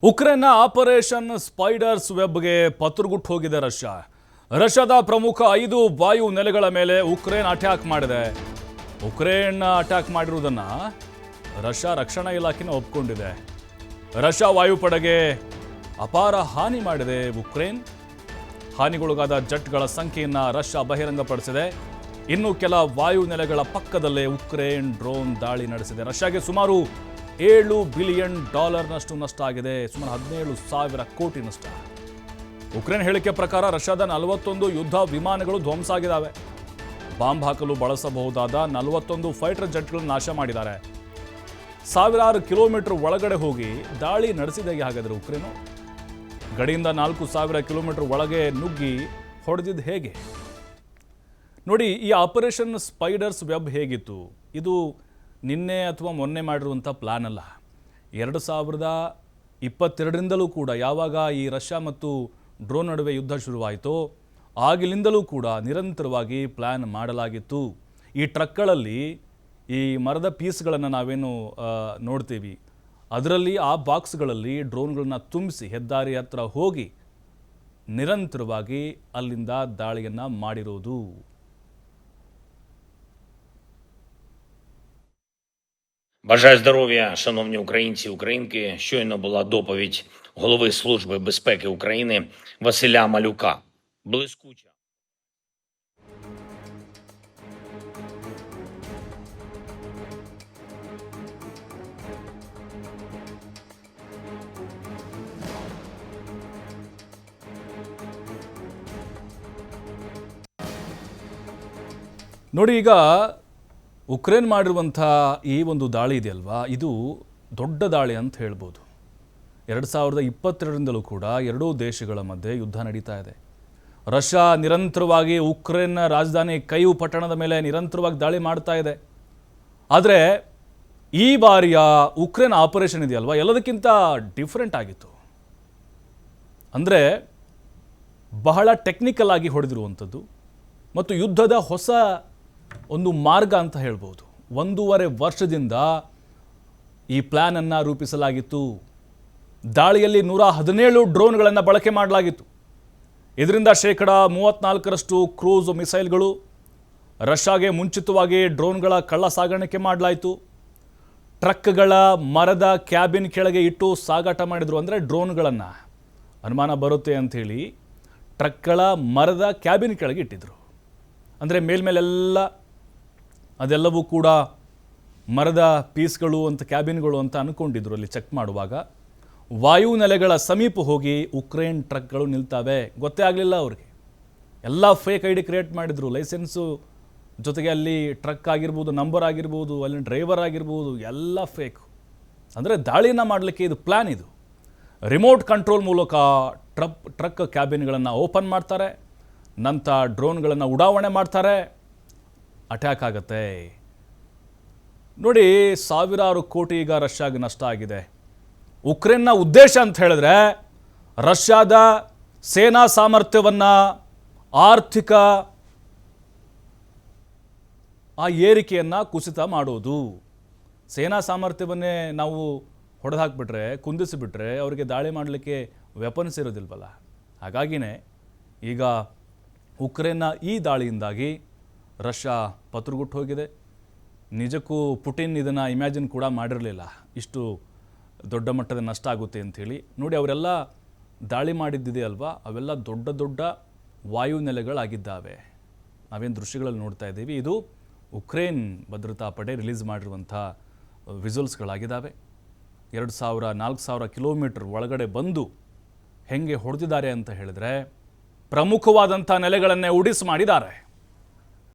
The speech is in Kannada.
ಉಕ್ರೇನ್ನ ಆಪರೇಷನ್ ಸ್ಪೈಡರ್ಸ್ ವೆಬ್ಗೆ ಪತ್ರಗುಟ್ಟು ಹೋಗಿದೆ ರಷ್ಯಾದ ಪ್ರಮುಖ 5 ವಾಯು ನೆಲೆಗಳ ಮೇಲೆ ಉಕ್ರೇನ್ ಅಟ್ಯಾಕ್ ಮಾಡಿದೆ. ಉಕ್ರೇನ್ ಅಟ್ಯಾಕ್ ಮಾಡಿರುವುದನ್ನು ರಷ್ಯಾ ರಕ್ಷಣಾ ಇಲಾಖೆನ ಒಪ್ಪಿಕೊಂಡಿದೆ. ರಷ್ಯಾ ವಾಯುಪಡೆಗೆ ಅಪಾರ ಹಾನಿ ಮಾಡಿದೆ ಉಕ್ರೇನ್. ಹಾನಿಗೊಳಗಾದ ಜೆಟ್ಗಳ ಸಂಖ್ಯೆಯನ್ನು ರಷ್ಯಾ ಬಹಿರಂಗಪಡಿಸಿದೆ. ಇನ್ನು ಕೆಲ ವಾಯು ನೆಲೆಗಳ ಪಕ್ಕದಲ್ಲೇ ಉಕ್ರೇನ್ ಡ್ರೋನ್ ದಾಳಿ ನಡೆಸಿದೆ. ರಷ್ಯಾಗೆ ಸುಮಾರು $7 ಬಿಲಿಯನ್ ನಷ್ಟ ಆಗಿದೆ. ಸುಮಾರು 17,000 ಕೋಟಿ ನಷ್ಟ. ಉಕ್ರೇನ್ ಹೇಳಿಕೆ ಪ್ರಕಾರ ರಷ್ಯಾದ 41 ಯುದ್ಧ ವಿಮಾನಗಳು ಧ್ವಂಸ ಆಗಿದ್ದಾವೆ. ಬಾಂಬ್ ಹಾಕಲು ಬಳಸಬಹುದಾದ 41 ಫೈಟರ್ ಜೆಟ್ಗಳನ್ನು ನಾಶ ಮಾಡಿದ್ದಾರೆ. ಸಾವಿರಾರು ಕಿಲೋಮೀಟರ್ ಒಳಗಡೆ ಹೋಗಿ ದಾಳಿ ನಡೆಸಿದೆ. ಹಾಗಾದರೆ ಉಕ್ರೇನು ಗಡಿಯಿಂದ 4,000 ಕಿಲೋಮೀಟರ್ ಒಳಗೆ ನುಗ್ಗಿ ಹೊಡೆದಿದ್ದು ಹೇಗೆ ನೋಡಿ. ಈ ಆಪರೇಷನ್ ಸ್ಪೈಡರ್ಸ್ ವೆಬ್ ಹೇಗಿತ್ತು? ಇದು ನಿನ್ನೆ ಅಥವಾ ಮೊನ್ನೆ ಮಾಡಿರುವಂಥ ಪ್ಲಾನ್ ಅಲ್ಲ. 2022ರಿಂದಲೂ ಕೂಡ ಯಾವಾಗ ಈ ರಷ್ಯಾ ಮತ್ತು ಡ್ರೋನ್ ನಡುವೆ ಯುದ್ಧ ಶುರುವಾಯಿತೋ ಆಗಿಲಿಂದಲೂ ಕೂಡ ನಿರಂತರವಾಗಿ ಪ್ಲ್ಯಾನ್ ಮಾಡಲಾಗಿತ್ತು. ಈ ಟ್ರಕ್ಗಳಲ್ಲಿ ಈ ಮರದ ಪೀಸ್ಗಳನ್ನು ನಾವೇನು ನೋಡ್ತೀವಿ, ಅದರಲ್ಲಿ ಆ ಬಾಕ್ಸ್ಗಳಲ್ಲಿ ಡ್ರೋನ್ಗಳನ್ನ ತುಂಬಿಸಿ ಹೆದ್ದಾರಿ ಹತ್ರ ಹೋಗಿ ನಿರಂತರವಾಗಿ ಅಲ್ಲಿಂದ ದಾಳಿಯನ್ನು ಮಾಡಿರೋದು. Бажаю здоров'я, шановні українці і українки. Щойно була доповідь голови Служби безпеки України Василя Малюка. Блискуча. ನೋಡಿ, ಈಗ ಉಕ್ರೇನ್ ಮಾಡಿರುವಂಥ ಈ ಒಂದು ದಾಳಿ ಇದೆಯಲ್ವಾ, ಇದು ದೊಡ್ಡ ದಾಳಿ ಅಂತ ಹೇಳ್ಬೋದು. 2022ರಿಂದಲೂ ಕೂಡ ಎರಡೂ ದೇಶಗಳ ಮಧ್ಯೆ ಯುದ್ಧ ನಡೀತಾ ಇದೆ. ರಷ್ಯಾ ನಿರಂತರವಾಗಿ ಉಕ್ರೇನ್ನ ರಾಜಧಾನಿ ಕೈವ್ ಪಟ್ಟಣದ ಮೇಲೆ ನಿರಂತರವಾಗಿ ದಾಳಿ ಮಾಡ್ತಾ ಇದೆ. ಆದರೆ ಈ ಬಾರಿಯ ಉಕ್ರೇನ್ ಆಪರೇಷನ್ ಇದೆಯಲ್ವಾ, ಎಲ್ಲದಕ್ಕಿಂತ ಡಿಫ್ರೆಂಟ್ ಆಗಿತ್ತು. ಅಂದರೆ ಬಹಳ ಟೆಕ್ನಿಕಲ್ ಆಗಿ ಹೊಡೆದಿರುವಂಥದ್ದು ಮತ್ತು ಯುದ್ಧದ ಹೊಸ ಒಂದು ಮಾರ್ಗ ಅಂತ ಹೇಳ್ಬೋದು. 1.5 ವರ್ಷದಿಂದ ಈ ಪ್ಲ್ಯಾನನ್ನು ರೂಪಿಸಲಾಗಿತ್ತು. ದಾಳಿಯಲ್ಲಿ 117 ಡ್ರೋನ್ಗಳನ್ನು ಬಳಕೆ ಮಾಡಲಾಗಿತ್ತು. ಇದರಿಂದ 34% ಕ್ರೂಸ್ ಮಿಸೈಲ್ಗಳು, ರಷ್ಯಾಗೆ ಮುಂಚಿತವಾಗಿ ಡ್ರೋನ್ಗಳ ಕಳ್ಳ ಸಾಗಾಣಿಕೆ ಮಾಡಲಾಯಿತು. ಟ್ರಕ್ಗಳ ಮರದ ಕ್ಯಾಬಿನ್ ಕೆಳಗೆ ಇಟ್ಟು ಸಾಗಾಟ ಮಾಡಿದರು. ಅಂದರೆ ಡ್ರೋನ್ಗಳನ್ನು ಅನುಮಾನ ಬರುತ್ತೆ ಅಂಥೇಳಿ ಟ್ರಕ್ಗಳ ಮರದ ಕ್ಯಾಬಿನ್ ಕೆಳಗೆ ಇಟ್ಟಿದ್ರು. ಅಂದರೆ ಮೇಲ್ಮೇಲೆಲ್ಲ ಅದೆಲ್ಲವೂ ಕೂಡ ಮರದ ಪೀಸ್ಗಳು ಅಂತ, ಕ್ಯಾಬಿನ್ಗಳು ಅಂತ ಅಂದ್ಕೊಂಡಿದ್ರು. ಅಲ್ಲಿ ಚೆಕ್ ಮಾಡುವಾಗ ವಾಯು ನೆಲೆಗಳ ಸಮೀಪ ಹೋಗಿ ಉಕ್ರೇನ್ ಟ್ರಕ್ಗಳು ನಿಲ್ತವೆ. ಗೊತ್ತೇ ಆಗಲಿಲ್ಲ ಅವ್ರಿಗೆ. ಎಲ್ಲ ಫೇಕ್ ಐ ಡಿ ಕ್ರಿಯೇಟ್ ಮಾಡಿದರು. ಲೈಸೆನ್ಸು ಜೊತೆಗೆ ಅಲ್ಲಿ ಟ್ರಕ್ ಆಗಿರ್ಬೋದು, ನಂಬರ್ ಆಗಿರ್ಬೋದು, ಅಲ್ಲಿ ಡ್ರೈವರ್ ಆಗಿರ್ಬೋದು, ಎಲ್ಲ ಫೇಕು. ಅಂದರೆ ದಾಳಿಯನ್ನು ಮಾಡಲಿಕ್ಕೆ ಇದು ಪ್ಲ್ಯಾನ್. ಇದು ರಿಮೋಟ್ ಕಂಟ್ರೋಲ್ ಮೂಲಕ ಟ್ರಕ್ ಕ್ಯಾಬಿನ್ಗಳನ್ನು ಓಪನ್ ಮಾಡ್ತಾರೆ. ನಂತರ ಡ್ರೋನ್ಗಳನ್ನು ಉಡಾವಣೆ ಮಾಡ್ತಾರೆ. ಅಟ್ಯಾಕ್ ಆಗುತ್ತೆ. ನೋಡಿ, ಸಾವಿರಾರು ಕೋಟಿ ಈಗ ರಷ್ಯಾಗೆ ನಷ್ಟ ಆಗಿದೆ. ಉಕ್ರೇನ್ನ ಉದ್ದೇಶ ಅಂತ ಹೇಳಿದ್ರೆ ರಷ್ಯಾದ ಸೇನಾ ಸಾಮರ್ಥ್ಯವನ್ನು, ಆರ್ಥಿಕ ಆ ಏರಿಕೆಯನ್ನು ಕುಸಿತ ಮಾಡೋದು. ಸೇನಾ ಸಾಮರ್ಥ್ಯವನ್ನೇ ನಾವು ಹೊಡೆದು ಹಾಕಿಬಿಟ್ರೆ, ಕುಂದಿಸಿಬಿಟ್ರೆ ಅವರಿಗೆ ದಾಳಿ ಮಾಡಲಿಕ್ಕೆ ವೆಪನ್ಸ್ ಇರೋದಿಲ್ವಲ್ಲ. ಹಾಗಾಗಿನೇ ಈಗ ಉಕ್ರೇನ್ನ ಈ ದಾಳಿಯಿಂದಾಗಿ ರಷ್ಯಾ ಪತ್ರಗುಟ್ಟು ಹೋಗಿದೆ. ನಿಜಕ್ಕೂ ಪುಟಿನ್ ಇದನ್ನು ಇಮ್ಯಾಜಿನ್ ಕೂಡ ಮಾಡಿರಲಿಲ್ಲ, ಇಷ್ಟು ದೊಡ್ಡ ಮಟ್ಟದ ನಷ್ಟ ಆಗುತ್ತೆ ಅಂಥೇಳಿ. ನೋಡಿ, ಅವರೆಲ್ಲ ದಾಳಿ ಮಾಡಿದ್ದಿದೆ ಅಲ್ವಾ, ಅವೆಲ್ಲ ದೊಡ್ಡ ದೊಡ್ಡ ವಾಯು ನೆಲೆಗಳಾಗಿದ್ದಾವೆ. ನಾವೇನು ದೃಶ್ಯಗಳಲ್ಲಿ ನೋಡ್ತಾ ಇದ್ದೀವಿ, ಇದು ಉಕ್ರೇನ್ ಭದ್ರತಾ ಪಡೆ ರಿಲೀಸ್ ಮಾಡಿರುವಂಥ ವಿಜುವಲ್ಸ್ಗಳಾಗಿದ್ದಾವೆ. 2,000-4,000 ಕಿಲೋಮೀಟರ್ ಒಳಗಡೆ ಬಂದು ಹೆಂಗೆ ಹೊಡೆದಿದ್ದಾರೆ ಅಂತ ಹೇಳಿದ್ರೆ ಪ್ರಮುಖವಾದಂಥ ನೆಲೆಗಳನ್ನೇ ಉಡಿಸ್ ಮಾಡಿದ್ದಾರೆ.